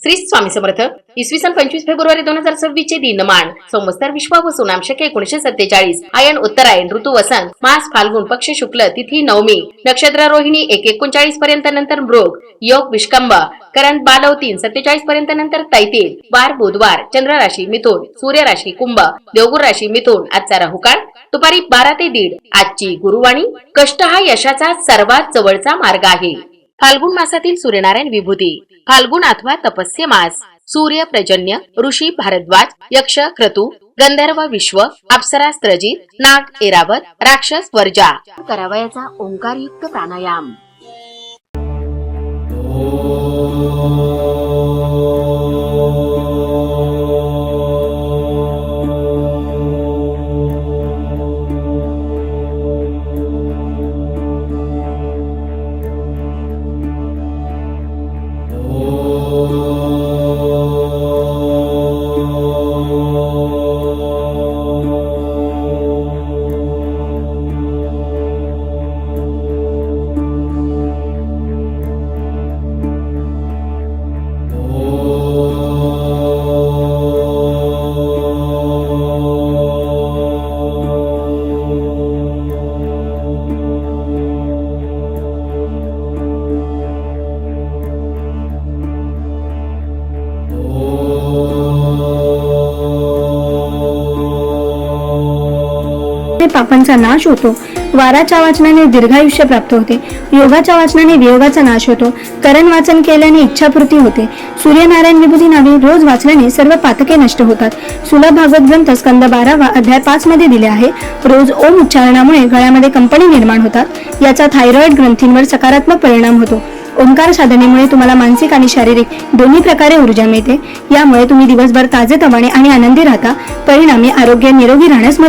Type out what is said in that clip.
श्री स्वामी समर्थ. इसवी सन 25 फेब्रुवारी 2026 चे दिनमान संवत्सर विश्वावसु वसुनाम शके 1947. आयन उत्तरायण, ऋतू वसंत, मास फाल्गुन, पक्ष शुक्ल, तिथी नवमी, नक्षत्र रोहिणी 1:39 पर्यंत, नंतर मृग, योग विष्कंभ, करण बालव 3:47 पर्यंत, नंतर तैतील, वार बुधवार, चंद्र राशी मिथुन, सूर्य राशी कुंभ, देवगुर राशी मिथुन. आजचा राहुकाळ दुपारी 12 ते 1:30. आजची गुरुवाणी. कष्ट हा यशाचा सर्वात जवळचा मार्ग आहे. फाल्गुन मासातील सूर्यनारायण विभूती. फाल्गुन अथवा तपस्य मास. सूर्य पर्जन्य, ऋषी भारद्वाज, यक्ष क्रतु, गंधर्व विश्व, अप्सरा स्त्रजित, नाग ऐरावत, राक्षस वर्जा. करावयाचा ओंकारयुक्त प्राणायाम. पापांचा नाश होतो. वाराच्या वाचनाने दीर्घायुष्य प्राप्त होते. योगाच्या वाचनाने वियोगाचा नाश होतो. करण वाचन केल्याने इच्छापूर्ती होते. सूर्यनारायण विभूती नावे रोज वाचल्याने सर्व पातके नष्ट होतात. सुलभ भागवत ग्रंथ स्कंद 12 अध्याय 5 मध्ये दिले आहे. रोज ओम उच्चारणामुळे गळ्यामध्ये कंपनी निर्माण होतात. याचा थायरॉइड ग्रंथींवर सकारात्मक परिणाम होतो. ओंकार साधनेमुळे तुम्हाला मानसिक आणि शारीरिक दोन्ही प्रकारे ऊर्जा मिळते. यामुळे तुम्ही दिवसभर ताजेतवाने आणि आनंदी राहता. परिणामी आरोग्य निरोगी राहण्यास मदत